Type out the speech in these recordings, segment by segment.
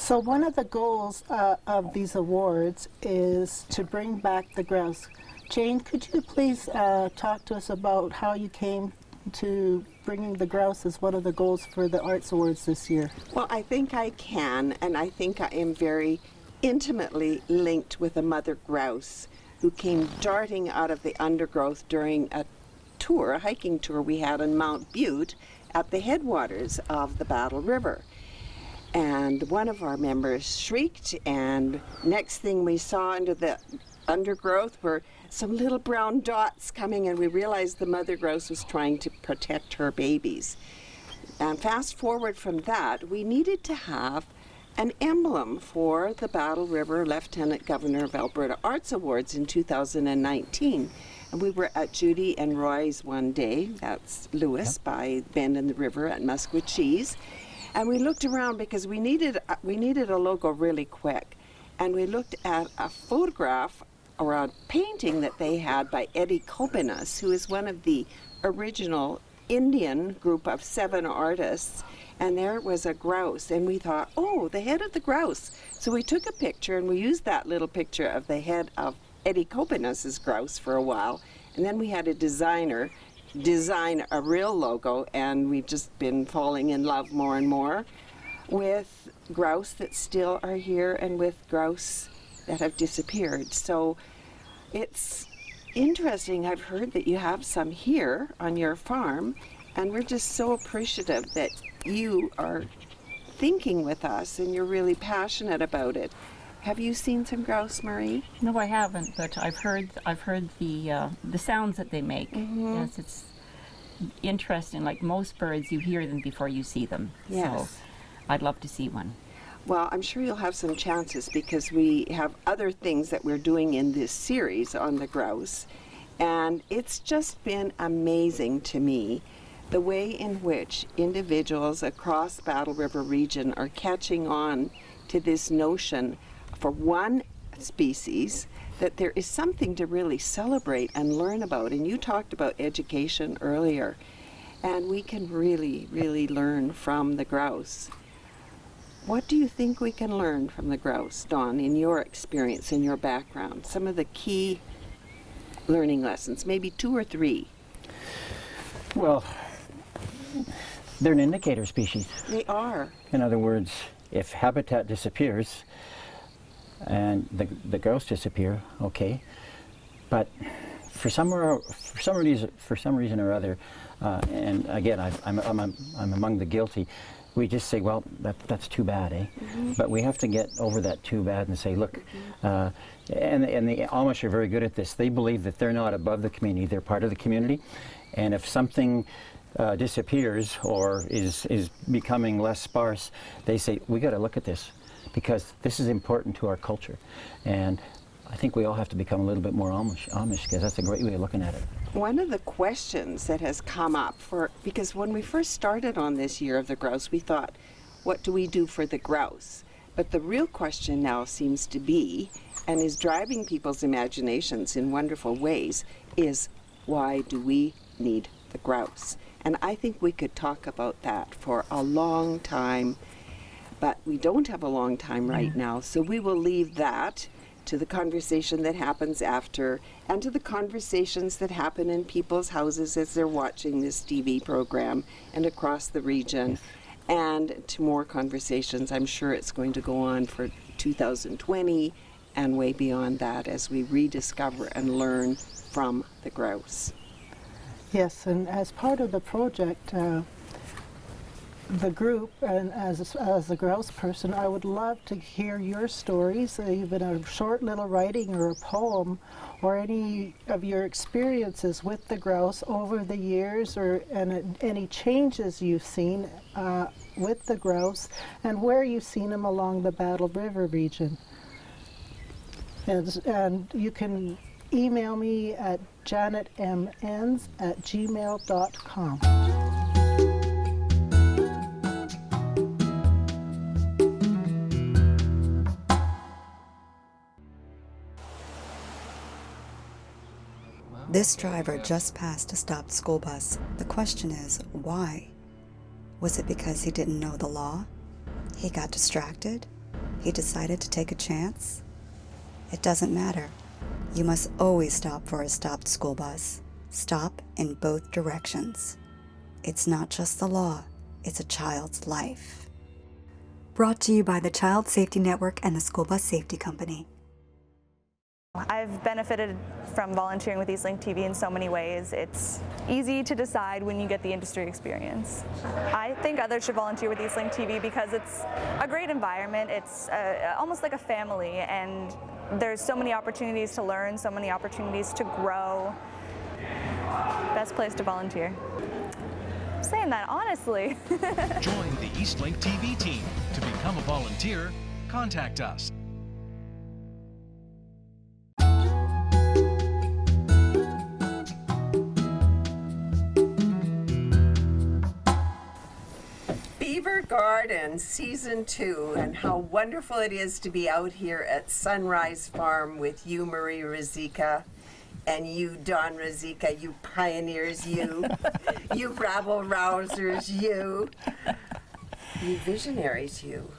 So one of the goals of these awards is to bring back the grouse. Jane, could you please talk to us about how you came to bringing the grouse as one of the goals for the Arts Awards this year? Well, I think I can, and I think I am very intimately linked with a mother grouse who came darting out of the undergrowth during a hiking tour we had on Mount Butte at the headwaters of the Battle River. And one of our members shrieked, and next thing we saw into the undergrowth were some little brown dots coming, and we realized the mother grouse was trying to protect her babies. And fast forward from that, we needed to have an emblem for the Battle River Lieutenant Governor of Alberta Arts Awards in 2019. And we were at Judy and Roy's one day, that's Lewis, by Bend in the River at Musquecheese. And we looked around because we needed a logo really quick. And we looked at a photograph or a painting that they had by Eddie Kobenas, who is one of the original Indian group of 7 artists. And there was a grouse, and we thought, oh, the head of the grouse. So we took a picture, and we used that little picture of the head of Eddie Kobenas's grouse for a while. And then we had a designer design a real logo, and we've just been falling in love more and more with grouse that still are here and with grouse that have disappeared. So it's interesting. I've heard that you have some here on your farm, and we're just so appreciative that you are thinking with us and you're really passionate about it. Have you seen some grouse, Marie? No, I haven't, but I've heard the sounds that they make. Mm-hmm. Yes, it's interesting. Like most birds, you hear them before you see them. Yes. So I'd love to see one. Well, I'm sure you'll have some chances because we have other things that we're doing in this series on the grouse. And it's just been amazing to me the way in which individuals across Battle River region are catching on to this notion for one species that there is something to really celebrate and learn about. And you talked about education earlier, and we can really, really learn from the grouse. What do you think we can learn from the grouse, Dawn, in your experience, in your background? Some of the key learning lessons, maybe 2 or 3. Well, they're an indicator species. They are. In other words, if habitat disappears and the grouse disappear, okay, but for some reason or other, and again, I'm among the guilty. We just say, well, that's too bad, eh? Mm-hmm. But we have to get over that too bad and say, look, and the Amish are very good at this. They believe that they're not above the community; they're part of the community, and if something disappears or is becoming less sparse, they say, we got to look at this because this is important to our culture. And I think we all have to become a little bit more Amish because that's a great way of looking at it. One of the questions that has come up because when we first started on this year of the grouse, we thought, what do we do for the grouse? But the real question now seems to be, and is driving people's imaginations in wonderful ways, is why do we need the grouse? And I think we could talk about that for a long time, but we don't have a long time right now, so we will leave that to the conversation that happens after, and to the conversations that happen in people's houses as they're watching this TV program and across the region, and to more conversations. I'm sure it's going to go on for 2020 and way beyond that as we rediscover and learn from the grouse. Yes, and as part of the project, the group, and as a grouse person, I would love to hear your stories, even a short little writing or a poem, or any of your experiences with the grouse over the years, and any changes you've seen with the grouse, and where you've seen them along the Battle River region. And you can email me at janetmns@gmail.com. This driver just passed a stopped school bus. The question is, why? Was it because he didn't know the law? He got distracted? he decided to take a chance? It doesn't matter. You must always stop for a stopped school bus. Stop in both directions. It's not just the law, it's a child's life. Brought to you by the Child Safety Network and the School Bus Safety Company. I've benefited from volunteering with Eastlink TV in so many ways. It's easy to decide when you get the industry experience. I think others should volunteer with Eastlink TV because it's a great environment. It's almost like a family, and there's so many opportunities to learn, so many opportunities to grow. Best place to volunteer. I'm saying that honestly. Join the Eastlink TV team. To become a volunteer, contact us. Beaver Garden Season 2, and how wonderful it is to be out here at Sunrise Farm with you, Marie Razika, and you, Don Razika, you pioneers, you rabble-rousers, you visionaries, you.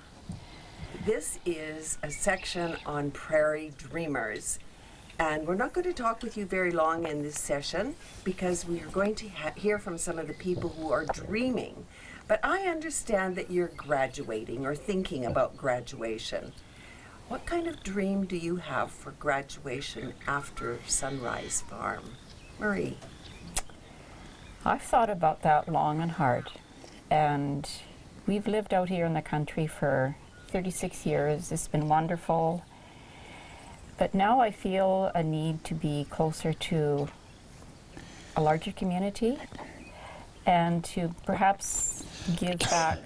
This is a section on prairie dreamers, and we're not going to talk with you very long in this session because we are going to hear from some of the people who are dreaming. But I understand that you're graduating or thinking about graduation. What kind of dream do you have for graduation after Sunrise Farm? Marie. I've thought about that long and hard. And we've lived out here in the country for 36 years. It's been wonderful. But now I feel a need to be closer to a larger community and to perhaps give back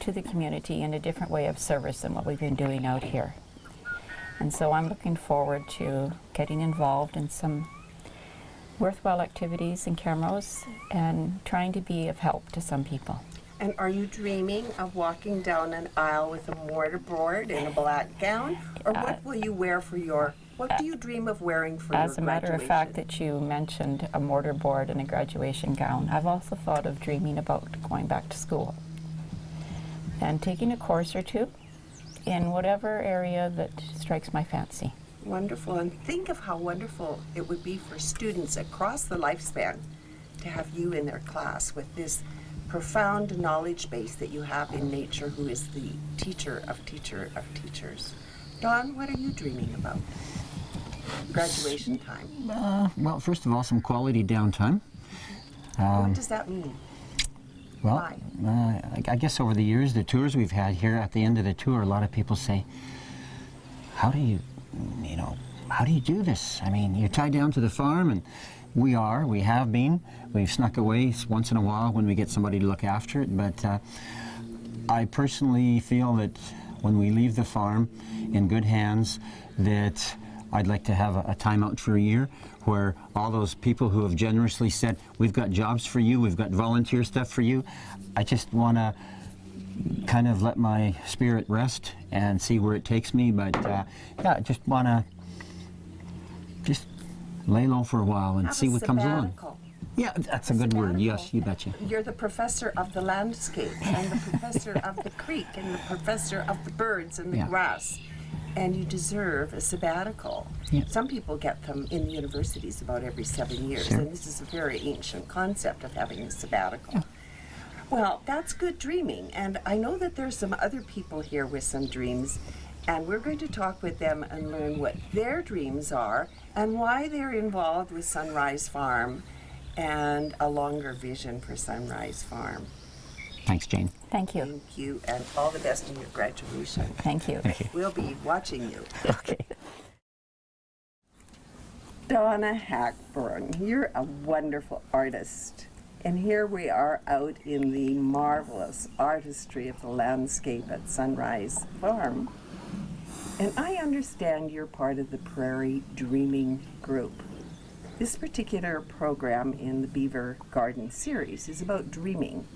to the community in a different way of service than what we've been doing out here. And so I'm looking forward to getting involved in some worthwhile activities in Camrose and trying to be of help to some people. And are you dreaming of walking down an aisle with a mortarboard in a black gown? Or what will you wear for your, what do you dream of wearing for your graduation? As a matter of fact that you mentioned a mortarboard and a graduation gown, I've also thought of dreaming about going back to school and taking a course or two in whatever area that strikes my fancy. Wonderful, and think of how wonderful it would be for students across the lifespan to have you in their class with this profound knowledge base that you have in nature, who is the teacher of teachers. Don, what are you dreaming about? Graduation time. Well, first of all, some quality downtime. What does that mean? Well, I guess over the years, the tours we've had here, at the end of the tour, a lot of people say, how do you do this? I mean, you're tied down to the farm, and we have been. We've snuck away once in a while when we get somebody to look after it, but I personally feel that when we leave the farm in good hands, that I'd like to have a time out for a year where all those people who have generously said, we've got jobs for you, we've got volunteer stuff for you, I just want to kind of let my spirit rest and see where it takes me. But yeah, I just want to just lay low for a while and see what comes along. Yeah, that's a good word. Yes, you betcha. You're the professor of the landscape and the professor of the creek and the professor of the birds and the grass. And you deserve a sabbatical. Yeah. Some people get them in the universities about every 7 years, and this is a very ancient concept of having a sabbatical. Yeah. Well, that's good dreaming, and I know that there's some other people here with some dreams, and we're going to talk with them and learn what their dreams are and why they're involved with Sunrise Farm and a longer vision for Sunrise Farm. Thanks, Jane. Thank you. Thank you, and all the best in your graduation. Thank you. Thank you. We'll be watching you. Okay. Donna Hackburn, you're a wonderful artist. And here we are out in the marvelous artistry of the landscape at Sunrise Farm. And I understand you're part of the Prairie Dreaming Group. This particular program in the Beaver Garden series is about dreaming.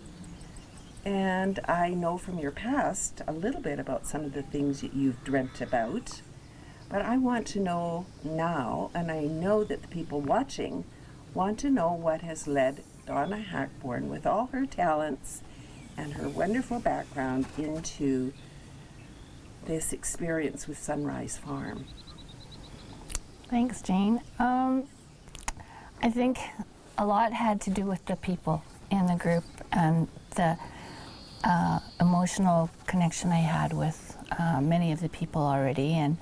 And I know from your past a little bit about some of the things that you've dreamt about. But I want to know now, and I know that the people watching want to know what has led Donna Hackburn, with all her talents and her wonderful background, into this experience with Sunrise Farm? Thanks, Jane. I think a lot had to do with the people in the group and the emotional connection I had with many of the people already, and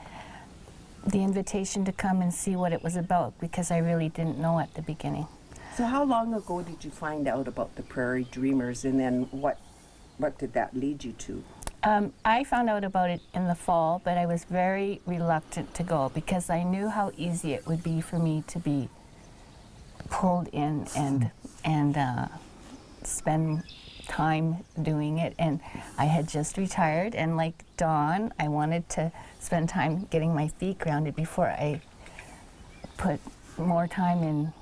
the invitation to come and see what it was about, because I really didn't know at the beginning. So how long ago did you find out about the Prairie Dreamers, and then what did that lead you to? I found out about it in the fall, but I was very reluctant to go because I knew how easy it would be for me to be pulled in and spend time doing it. And I had just retired, and like Dawn, I wanted to spend time getting my feet grounded before I put more time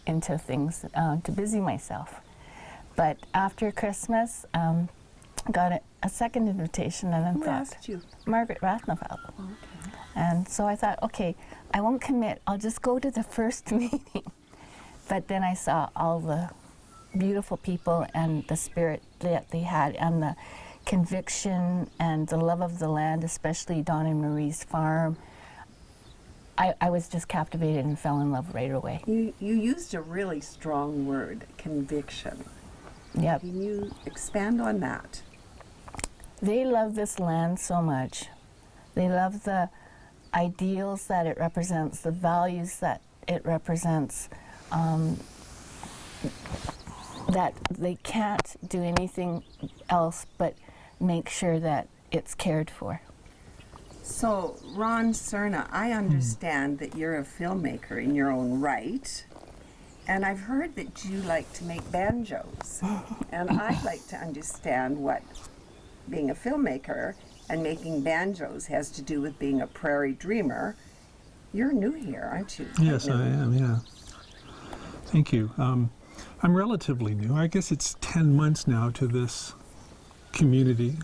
into things to busy myself. But after Christmas, got a second invitation, and then Who thought, asked you? Margaret Rathnafeld. Oh, okay. And so I thought, okay, I won't commit. I'll just go to the first meeting. But then I saw all the beautiful people and the spirit that they had, and the conviction and the love of the land, especially Don and Marie's farm. I was just captivated and fell in love right away. You used a really strong word, conviction. Yep. Can you expand on that? They love this land so much. They love the ideals that it represents, the values that it represents, that they can't do anything else but make sure that it's cared for. So, Ron Cerna, I understand that you're a filmmaker in your own right, and I've heard that you like to make banjos. And I'd like to understand what being a filmmaker and making banjos has to do with being a prairie dreamer. You're new here, aren't you? Yes, I am, yeah. Thank you. I'm relatively new. I guess it's 10 months now to this community,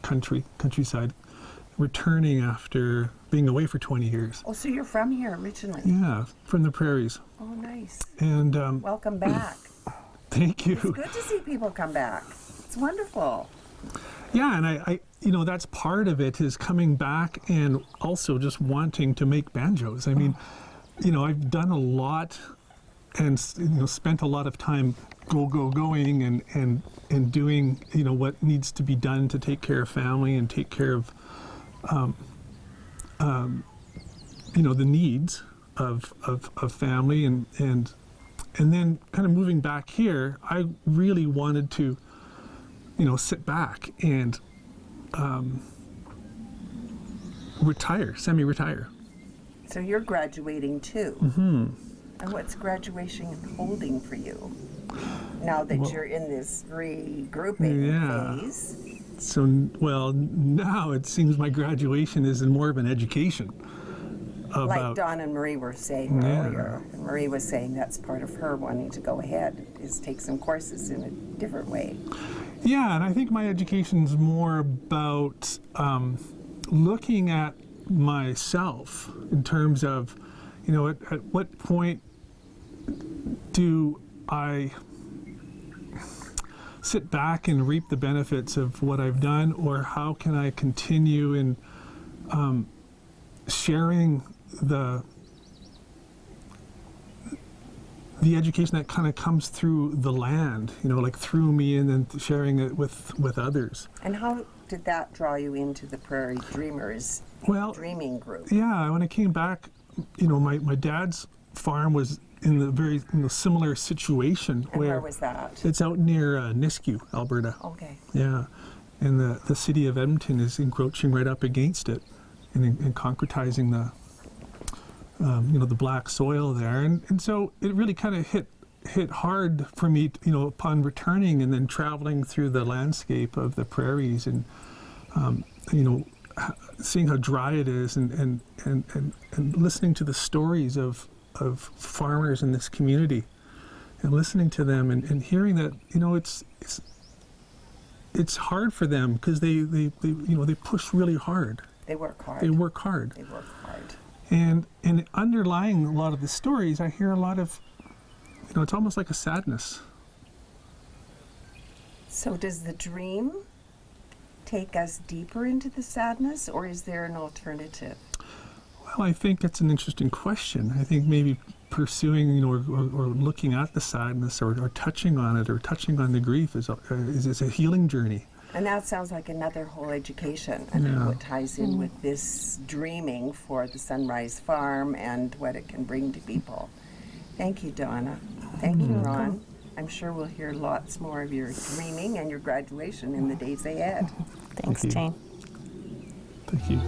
countryside, returning after being away for 20 years. Oh, so you're from here originally? Yeah, from the prairies. Oh, nice. And welcome back. Thank you. It's good to see people come back. It's wonderful. Yeah, and I you know, that's part of it, is coming back and also just wanting to make banjos. I mean, you know, I've done a lot and, you know, spent a lot of time going and doing, you know, what needs to be done to take care of family and take care of, you know, the needs of family, and then kind of moving back here, I really wanted to, you know, sit back and semi-retire. So you're graduating too. Mm-hmm. And what's graduation holding for you now that you're in this regrouping phase? So, well, now it seems my graduation is in more of an education. Like Dawn and Marie were saying earlier. Marie was saying that's part of her wanting to go ahead, is take some courses in a different way. Yeah, and I think my education's more about looking at myself in terms of, you know, at what point do I sit back and reap the benefits of what I've done, or how can I continue in sharing the education that kind of comes through the land, you know, like through me, and then sharing it with others. And how did that draw you into the Prairie Dreamers dreaming group? Yeah, when I came back, you know, my dad's farm was in the very similar situation. And where was that? It's out near Nisku, Alberta. Okay. Yeah, and the city of Edmonton is encroaching right up against it, and concretizing the you know, the black soil there, and so it really kind of hit hard for me, you know, upon returning and then traveling through the landscape of the prairies, and you know, seeing how dry it is, and listening to the stories of farmers in this community, and listening to them, and hearing that, you know, it's hard for them because they you know, they push really hard. They work hard. They work hard. They work hard. And underlying a lot of the stories, I hear a lot of, you know, it's almost like a sadness. So does the dream take us deeper into the sadness, or is there an alternative? Well, I think that's an interesting question. I think maybe pursuing, or looking at the sadness, or touching on it, or touching on the grief is a healing journey. And that sounds like another whole education and how it ties in with this dreaming for the Sunrise Farm and what it can bring to people. Thank you, Donna. Thank you, Ron. I'm sure we'll hear lots more of your dreaming and your graduation in the days ahead. Thanks, Thank you. Jane. Thank you.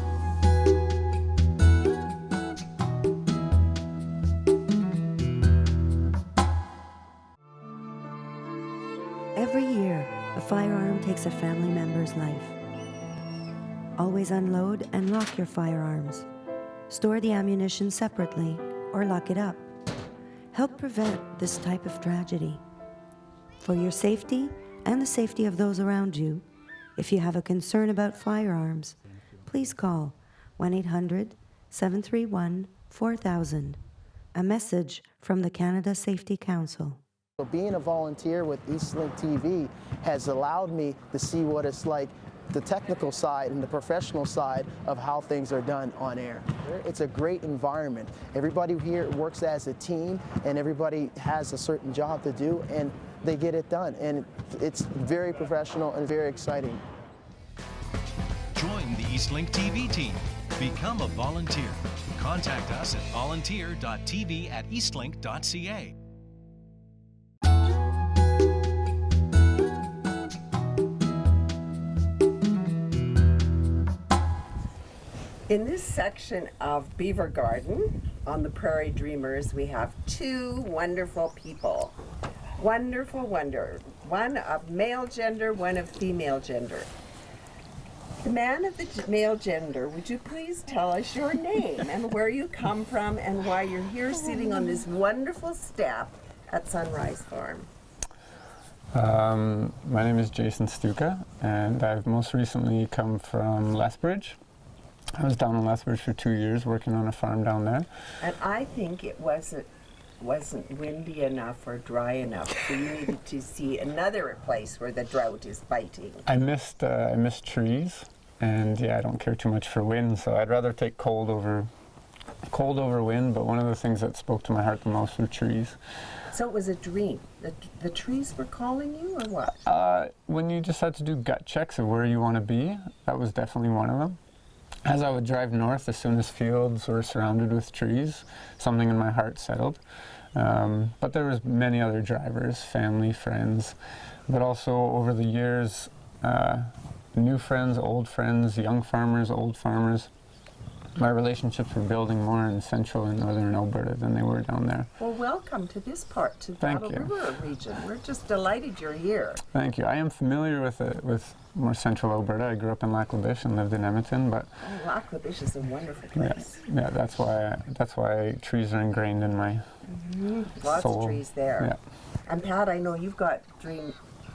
Every year, a firearm takes a family member's life. Always unload and lock your firearms. Store the ammunition separately or lock it up. Help prevent this type of tragedy. For your safety and the safety of those around you, if you have a concern about firearms, please call 1-800-731-4000. A message from the Canada Safety Council. Being a volunteer with Eastlink TV has allowed me to see what it's like, the technical side and the professional side of how things are done on air. It's a great environment. Everybody here works as a team, and everybody has a certain job to do, and they get it done. And it's very professional and very exciting. Join the Eastlink TV team. Become a volunteer. Contact us at volunteer.tv@eastlink.ca. In this section of Beaver Garden on the Prairie Dreamers, we have two wonderful people. Wonderful wonder. One of male gender, one of female gender. The man of the male gender, would you please tell us your name and where you come from and why you're here sitting on this wonderful step at Sunrise Farm? My name is Jason Stuka, and I've most recently come from Lethbridge. I was down in Lethbridge for 2 years working on a farm down there. And I think it wasn't windy enough or dry enough, so you needed to see another place where the drought is biting. I missed trees, and yeah, I don't care too much for wind, so I'd rather take cold over wind, but one of the things that spoke to my heart the most were trees. So it was a dream. The trees were calling you, or what? When you just had to do gut checks of where you want to be, that was definitely one of them. As I would drive north, as soon as fields were surrounded with trees, something in my heart settled. But there was many other drivers, family, friends, but also over the years, new friends, old friends, young farmers, old farmers. My relationships were building more in central and northern Alberta than they were down there. Well, welcome to this part, to the Thank Battle you. River region. We're just delighted you're here. Thank you. I am familiar with more central Alberta. I grew up in Laklabish and lived in Edmonton, but Oh, Laklabish is a wonderful place. yeah, that's why trees are ingrained in my Lots soul. of trees there. Yeah. And Pat, I know you've got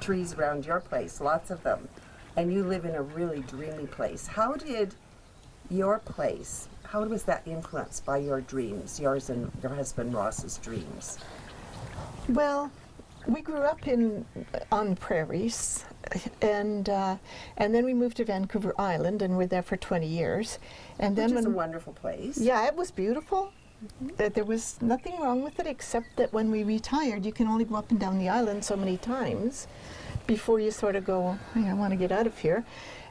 trees around your place, lots of them, and you live in a really dreamy place. How did your place, how was that influenced by your dreams, yours and your husband Ross's dreams? Well, we grew up on prairies, and then we moved to Vancouver Island, and were there for 20 years. And then Which is a wonderful place. Yeah, it was beautiful. There was nothing wrong with it, except that when we retired, you can only go up and down the island so many times before you sort of go, I want to get out of here.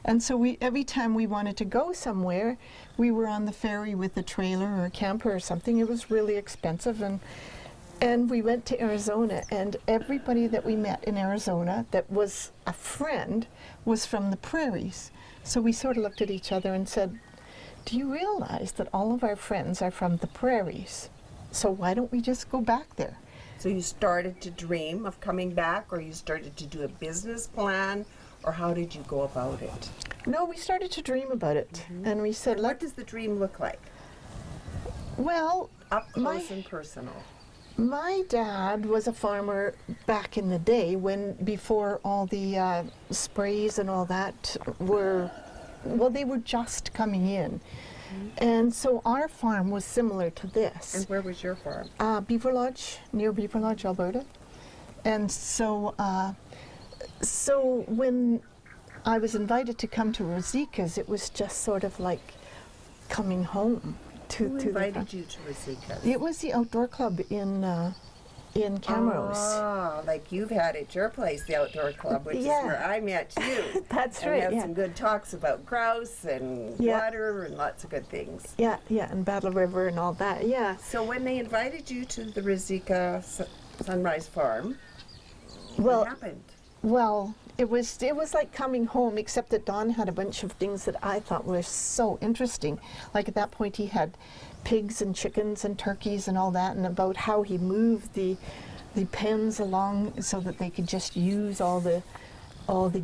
And so every time we wanted to go somewhere, we were on the ferry with a trailer or a camper or something. It was really expensive, and we went to Arizona, and everybody that we met in Arizona that was a friend was from the prairies. So we sort of looked at each other and said, do you realize that all of our friends are from the prairies? So why don't we just go back there? So you started to dream of coming back, or you started to do a business plan, or how did you go about it? No, we started to dream about it, and we said, What does the dream look like? Well, Up close and personal. my dad was a farmer back in the day before all the sprays and all that they were just coming in. And so our farm was similar to this. And where was your farm? Beaver Lodge, near Beaver Lodge, Alberta. And so when I was invited to come to Razika's, it was just sort of like coming home. Who invited you to Razika's? It was the outdoor club in Camrose. Oh, like you've had at your place, the outdoor club, which is where I met you. That's and right. We had some good talks about grouse and water and lots of good things. Yeah, and Battle River and all that. Yeah. So when they invited you to the Razika Sunrise Farm, what happened? Well, it was like coming home, except that Don had a bunch of things that I thought were so interesting. Like at that point, he had pigs and chickens and turkeys and all that, and about how he moved the pens along so that they could just use all the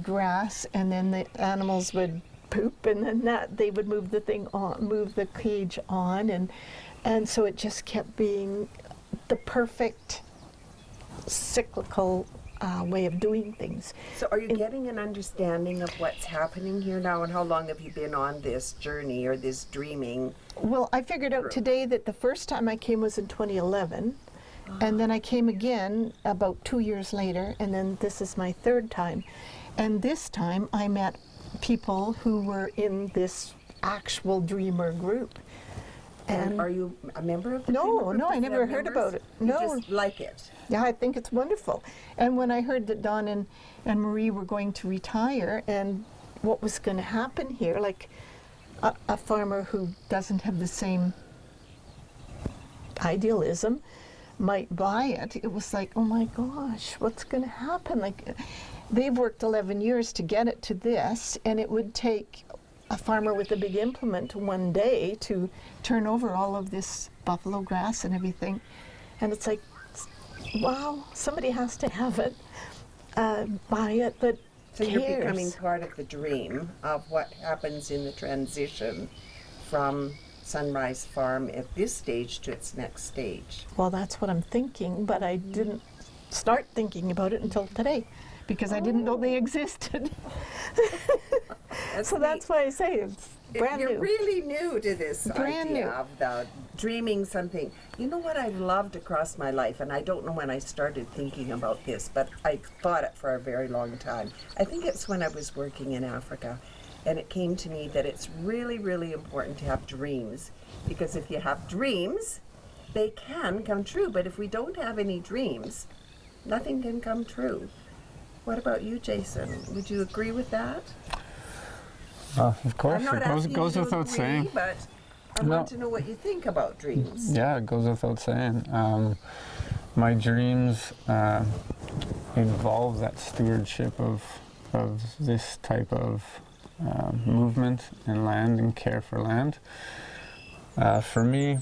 grass, and then the animals would poop, and then they would move the thing on, move the cage on, and so it just kept being the perfect cyclical way of doing things. So are you getting an understanding of what's happening here now, and how long have you been on this journey or this dreaming? Well, I figured out today that the first time I came was in 2011, and then I came again about 2 years later, and then this is my third time. And this time I met people who were in this actual dreamer group. And are you a member of the No, dreamer group? no, I never heard about it. No. You just like it? Yeah, I think it's wonderful. And when I heard that Don and Marie were going to retire and what was going to happen here, like a farmer who doesn't have the same idealism might buy it, it was like, oh my gosh, what's going to happen? Like, they've worked 11 years to get it to this, and it would take a farmer with a big implement one day to turn over all of this buffalo grass and everything. And it's like, wow, somebody has to have it, buy it, but so you're becoming part of the dream of what happens in the transition from Sunrise Farm at this stage to its next stage. Well, that's what I'm thinking, but I didn't start thinking about it until today, because I didn't know they existed. So that's why I say it's brand new. You're really new to this Brand idea new. of the dreaming something. You know what I've loved across my life, and I don't know when I started thinking about this, but I thought it for a very long time. I think it's when I was working in Africa, and it came to me that it's really, really important to have dreams, because if you have dreams, they can come true. But if we don't have any dreams, nothing can come true. What about you, Jason? Would you agree with that? Of course, it goes without saying. But I want to know what you think about dreams. Yeah, it goes without saying. My dreams involve that stewardship of this type of movement and land and care for land. For me,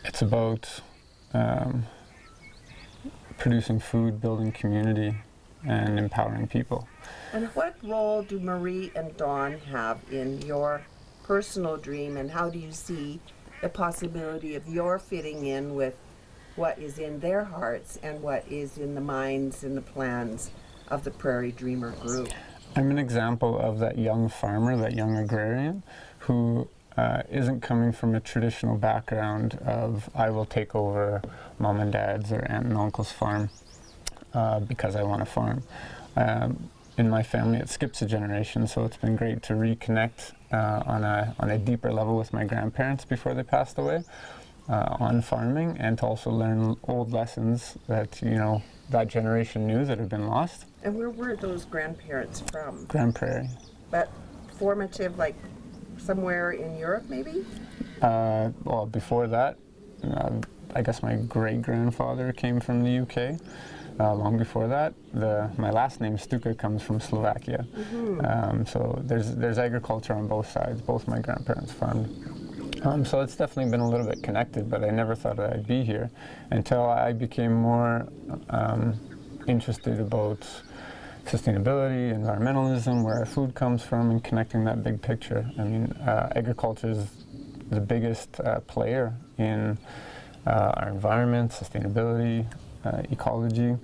it's about producing food, building community, and empowering people. And what role do Marie and Dawn have in your personal dream, and how do you see the possibility of your fitting in with what is in their hearts and what is in the minds and the plans of the Prairie Dreamer group? I'm an example of that young farmer, that young agrarian, who isn't coming from a traditional background of I will take over mom and dad's or aunt and uncle's farm because I want to farm. In my family, it skips a generation, so it's been great to reconnect on a deeper level with my grandparents before they passed away on farming, and to also learn old lessons that that generation knew that had been lost. And where were those grandparents from? Grand Prairie. But formative, like somewhere in Europe, maybe? Well, before that, I guess my great-grandfather came from the UK. Long before that, my last name, Stuka, comes from Slovakia. Mm-hmm. So there's agriculture on both sides. Both my grandparents farmed. So it's definitely been a little bit connected, but I never thought that I'd be here until I became more interested about sustainability, environmentalism, where our food comes from, and connecting that big picture. I mean, agriculture is the biggest player in our environment, sustainability, ecology,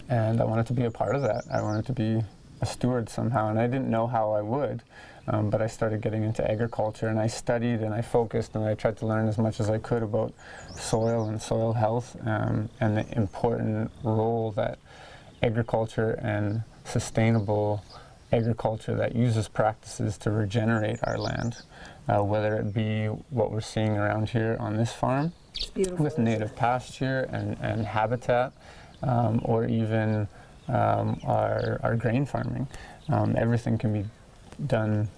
and I wanted to be a part of that. I wanted to be a steward somehow, and I didn't know how I would, but I started getting into agriculture, and I studied and I focused and I tried to learn as much as I could about soil and soil health, and the important role that agriculture and sustainable agriculture that uses practices to regenerate our land, whether it be what we're seeing around here on this farm with native pasture and habitat, or even our grain farming. Everything can be done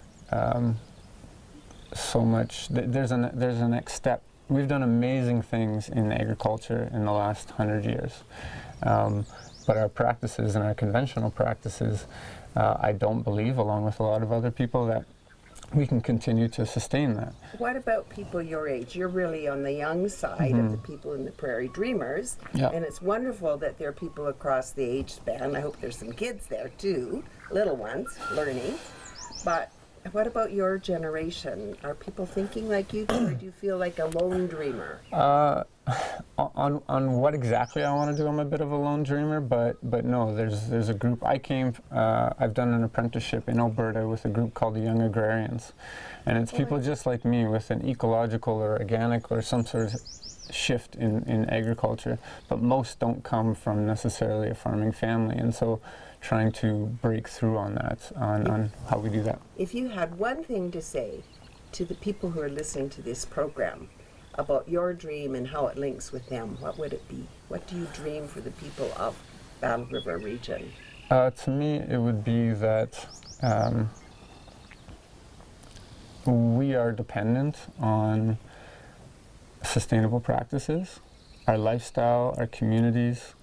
so much. There's a next step. We've done amazing things in agriculture in the last 100 years. But our practices and our conventional practices, I don't believe, along with a lot of other people, that we can continue to sustain that. What about people your age? You're really on the young side of the people in the Prairie Dreamers, and it's wonderful that there are people across the age span. I hope there's some kids there too, little ones, learning. But what about your generation? Are people thinking like you do, or do you feel like a lone dreamer? On what exactly I want to do, I'm a bit of a lone dreamer, but no, there's a group. I've done an apprenticeship in Alberta with a group called the Young Agrarians, and it's people just like me with an ecological or organic or some sort of shift in agriculture, but most don't come from necessarily a farming family, and so trying to break through on that, on how we do that. If you had one thing to say to the people who are listening to this program about your dream and how it links with them, what would it be? What do you dream for the people of Battle River region? To me, it would be that we are dependent on sustainable practices, our lifestyle, our communities,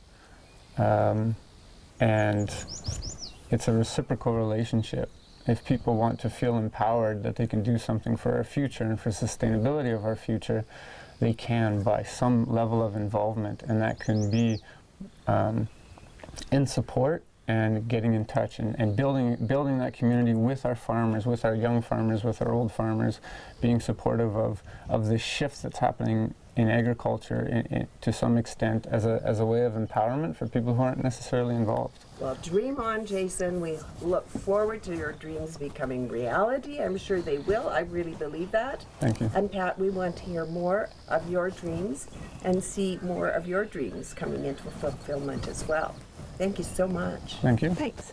and it's a reciprocal relationship. If people want to feel empowered that they can do something for our future and for sustainability of our future, they can by some level of involvement, and that can be in support and getting in touch and building that community with our farmers, with our young farmers, with our old farmers, being supportive of this shift that's happening in agriculture to some extent as a way of empowerment for people who aren't necessarily involved. Well, dream on, Jason. We look forward to your dreams becoming reality. I'm sure they will. I really believe that. Thank you. And Pat, we want to hear more of your dreams and see more of your dreams coming into fulfillment as well. Thank you so much. Thank you. Thanks.